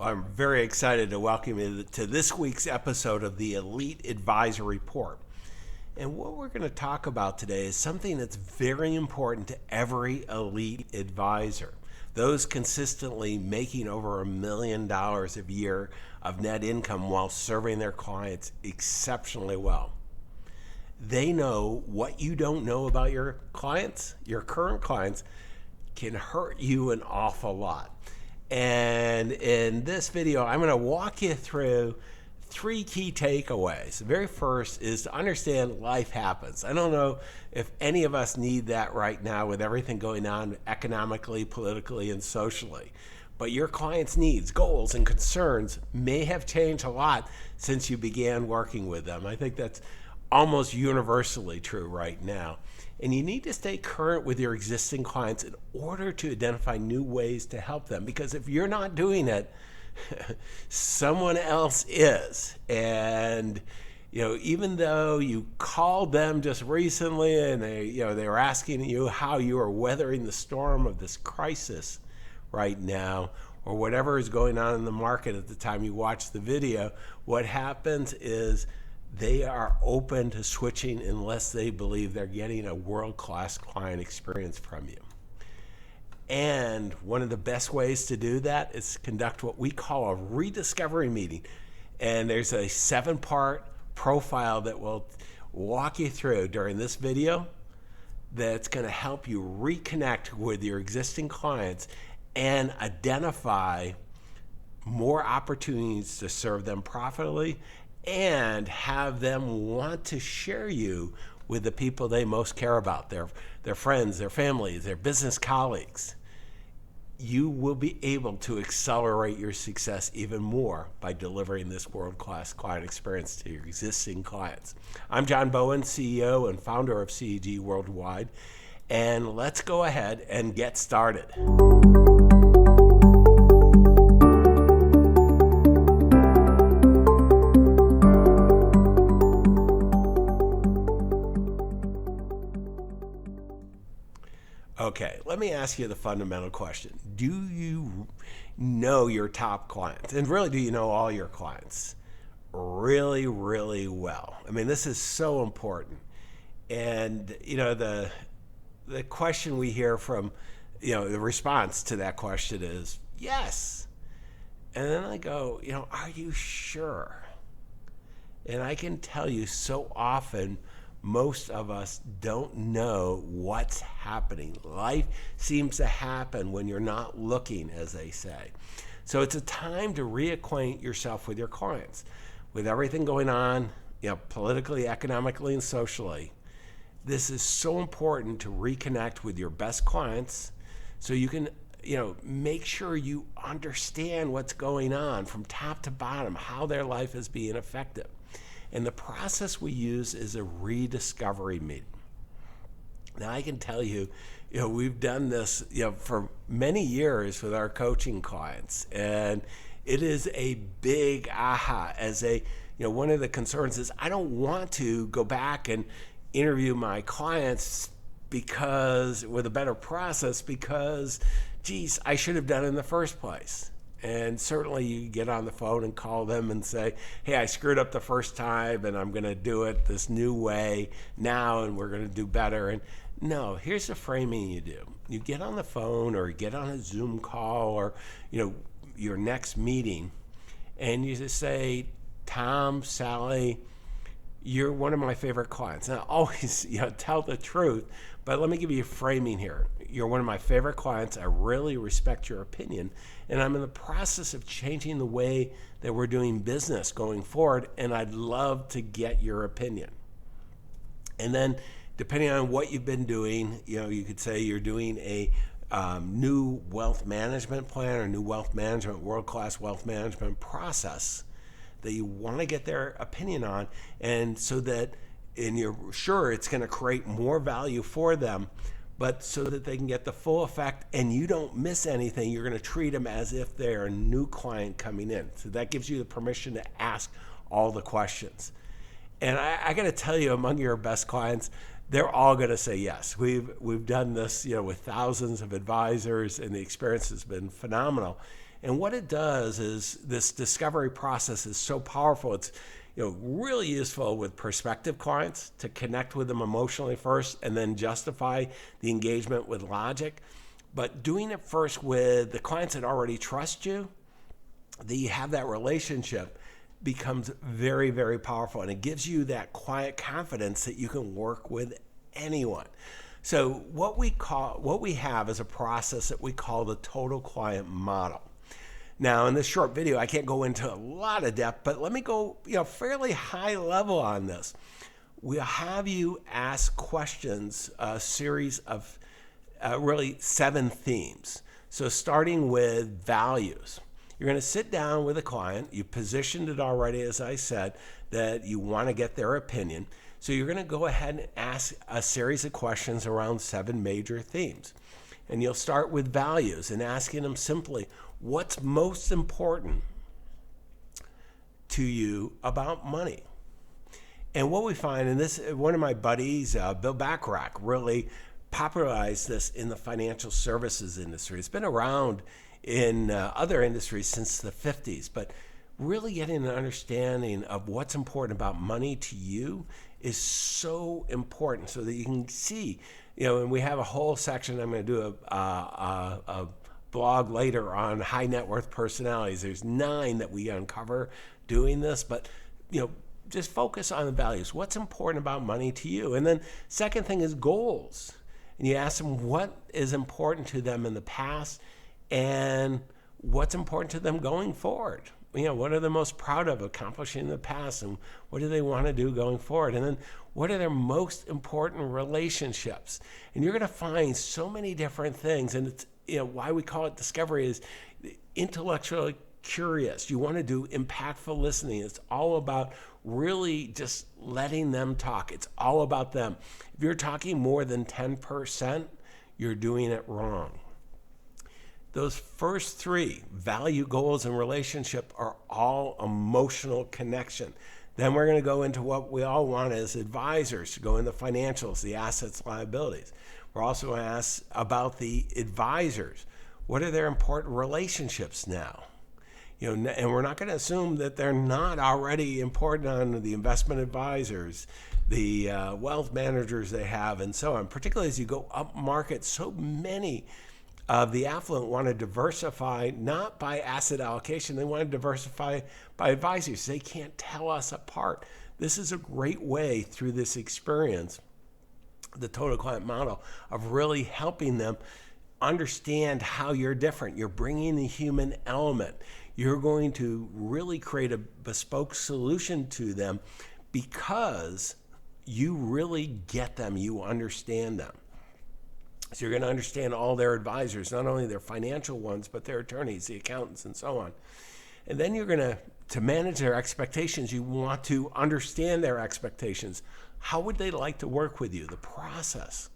I'm very excited to welcome you to this week's episode of the Elite Advisor Report. And what we're going to talk about today is something that's very important to every elite advisor. Those consistently making over $1 million a year of net income while serving their clients exceptionally well. They know what you don't know about your clients, your current clients, can hurt you an awful lot. And in this video, I'm going to walk you through 3 key takeaways. The very first is to understand life happens. I don't know if any of us need that right now with everything going on economically, politically, and socially. But your clients' needs, goals, and concerns may have changed a lot since you began working with them. I think that's almost universally true right now. And you need to stay current with your existing clients in order to identify new ways to help them. Because if you're not doing it, someone else is. And even though you called them just recently and they were asking you how you are weathering the storm of this crisis right now, or whatever is going on in the market at the time you watch the video, what happens is they are open to switching unless they believe they're getting a world-class client experience from you. And one of the best ways to do that is to conduct what we call a rediscovery meeting. And there's a 7-part profile that we'll walk you through during this video that's going to help you reconnect with your existing clients and identify more opportunities to serve them profitably and have them want to share you with the people they most care about, their friends, their families, their business colleagues. You will be able to accelerate your success even more by delivering this world-class client experience to your existing clients. I'm John Bowen, CEO and founder of CEG Worldwide, and let's go ahead and get started. Okay, let me ask you the fundamental question. Do you know your top clients? And really, do you know all your clients? Really, really well. I mean, this is so important. And, the question we hear from, the response to that question is, yes. And then I go, are you sure? And I can tell you so often, most of us don't know what's happening. Life seems to happen when you're not looking, as they say. So it's a time to reacquaint yourself with your clients. With everything going on, politically, economically, and socially, this is so important to reconnect with your best clients so you can, make sure you understand what's going on from top to bottom, how their life is being affected. And the process we use is a rediscovery meeting. Now, I can tell you, we've done this, for many years with our coaching clients, and it is a big aha. As one of the concerns is I don't want to go back and interview my clients with a better process because, I should have done it in the first place. And certainly you get on the phone and call them and say, hey, I screwed up the first time and I'm going to do it this new way now and we're going to do better. And no, here's the framing you do. You get on the phone or get on a Zoom call or, your next meeting and you just say, Tom, Sally, you're one of my favorite clients. Now, always, tell the truth, but let me give you a framing here. You're one of my favorite clients. I really respect your opinion, and I'm in the process of changing the way that we're doing business going forward, and I'd love to get your opinion. And then, depending on what you've been doing, you could say you're doing a new wealth management plan or new wealth management, world-class wealth management process that you want to get their opinion on, and you're sure it's going to create more value for them, but so that they can get the full effect and you don't miss anything, you're going to treat them as if they're a new client coming in. So that gives you the permission to ask all the questions. And I got to tell you, among your best clients, they're all going to say yes. We've done this, with thousands of advisors, and the experience has been phenomenal. And what it does is this discovery process is so powerful. It's really useful with prospective clients to connect with them emotionally first and then justify the engagement with logic. But doing it first with the clients that already trust you, that you have that relationship, becomes very, very powerful. And it gives you that quiet confidence that you can work with anyone. So what we have is a process that we call the total client model. Now, in this short video, I can't go into a lot of depth, but let me go fairly high level on this. We'll have you ask questions, a series of really 7 themes. So starting with values. You're going to sit down with a client. You positioned it already, as I said, that you want to get their opinion. So you're going to go ahead and ask a series of questions around 7 major themes. And you'll start with values and asking them simply, what's most important to you about money? And what we find, and this, one of my buddies, Bill Bacharach, really popularized this in the financial services industry. It's been around in other industries since the 50s, but really getting an understanding of what's important about money to you is so important, so that you can see, and we have a whole section. I'm going to do a blog later on high net worth personalities. There's 9 that we uncover doing this, but just focus on the values. What's important about money to you? And then second thing is goals. And you ask them what is important to them in the past and what's important to them going forward. What are they most proud of accomplishing in the past, and what do they want to do going forward? And then what are their most important relationships? And you're going to find so many different things. And it's why we call it discovery is intellectually curious. You want to do impactful listening. It's all about really just letting them talk. It's all about them. If you're talking more than 10%, you're doing it wrong. Those first 3, value, goals, and relationship, are all emotional connection. Then we're going to go into what we all want as advisors, to go into financials, the assets, liabilities. We're also going to ask about the advisors. What are their important relationships now? And we're not going to assume that they're not already important on the investment advisors, the wealth managers they have, and so on. Particularly as you go up market, so many of the affluent want to diversify, not by asset allocation, they want to diversify by advisors. They can't tell us apart. This is a great way through this experience, the total client model, of really helping them understand how you're different. You're bringing the human element. You're going to really create a bespoke solution to them because you really get them, you understand them. So you're going to understand all their advisors, not only their financial ones, but their attorneys, the accountants, and so on. And then you're going to manage their expectations, you want to understand their expectations. How would they like to work with you? The process.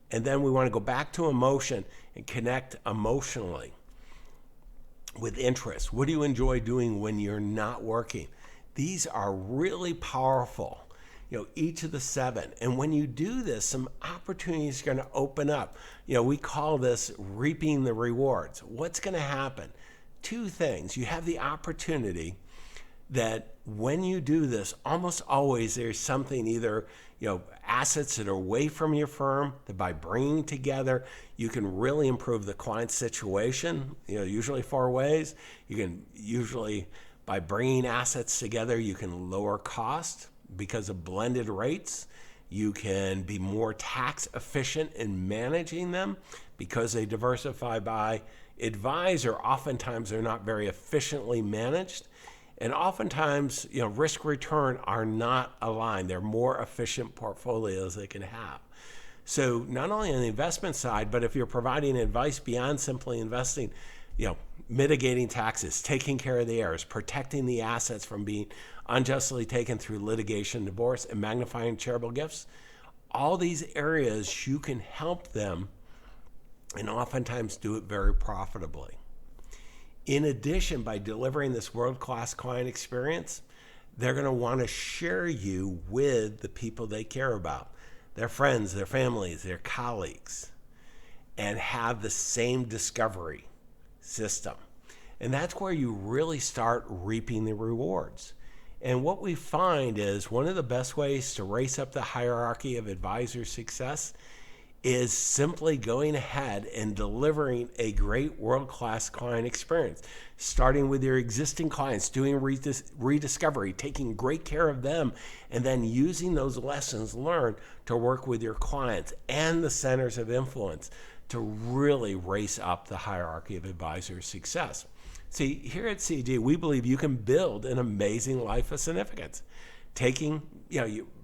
And then we want to go back to emotion and connect emotionally with interest. What do you enjoy doing when you're not working? These are really powerful. Each of the 7. And when you do this, some opportunities are going to open up. We call this reaping the rewards. What's going to happen? 2 things. You have the opportunity that when you do this, almost always there's something, either assets that are away from your firm, that by bringing together, you can really improve the client's situation, usually 4 ways. You can usually, by bringing assets together, you can lower cost because of blended rates. You can be more tax efficient in managing them because they diversify by advisor. Oftentimes they're not very efficiently managed. And oftentimes, risk return are not aligned. They're more efficient portfolios they can have. So not only on the investment side, but if you're providing advice beyond simply investing, mitigating taxes, taking care of the heirs, protecting the assets from being unjustly taken through litigation, divorce, and magnifying charitable gifts, all these areas you can help them and oftentimes do it very profitably. In addition, by delivering this world-class client experience, they're going to want to share you with the people they care about, their friends, their families, their colleagues, and have the same discovery system. And that's where you really start reaping the rewards. And what we find is one of the best ways to race up the hierarchy of advisor success is simply going ahead and delivering a great world-class client experience, starting with your existing clients, doing rediscovery, taking great care of them, and then using those lessons learned to work with your clients and the centers of influence to really race up the hierarchy of advisor success. See, here at CG, we believe you can build an amazing life of significance.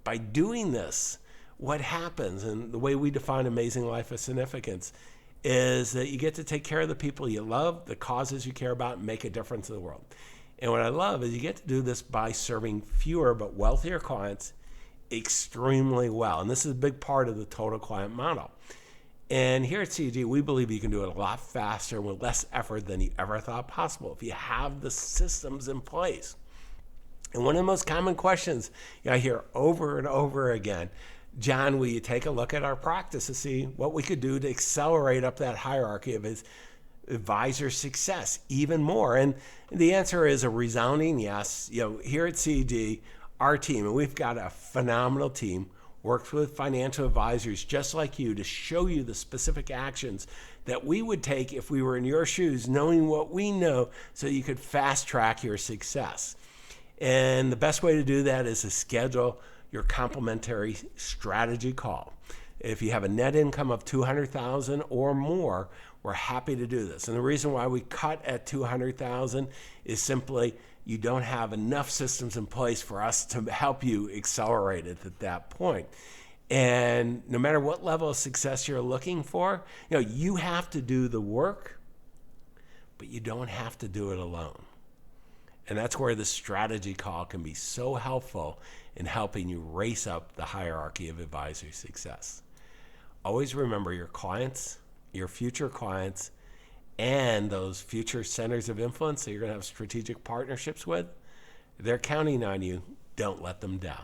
By doing this, what happens, and the way we define amazing life of significance, is that you get to take care of the people you love, the causes you care about, and make a difference in the world. And what I love is you get to do this by serving fewer but wealthier clients extremely well. And this is a big part of the total client model. And here at CG, we believe you can do it a lot faster with less effort than you ever thought possible if you have the systems in place. And one of the most common questions I hear over and over again, John, will you take a look at our practice to see what we could do to accelerate up that hierarchy of his advisor success even more? And the answer is a resounding yes. Here at CG, our team, and we've got a phenomenal team, works with financial advisors just like you to show you the specific actions that we would take if we were in your shoes, knowing what we know so you could fast track your success. And the best way to do that is to schedule your complimentary strategy call. If you have a net income of $200,000 or more, we're happy to do this. And the reason why we cut at $200,000 is simply you don't have enough systems in place for us to help you accelerate it at that point. And no matter what level of success you're looking for, you have to do the work, but you don't have to do it alone. And that's where the strategy call can be so helpful in helping you race up the hierarchy of advisor success. Always remember your clients, your future clients, and those future centers of influence that you're going to have strategic partnerships with, they're counting on you. Don't let them down.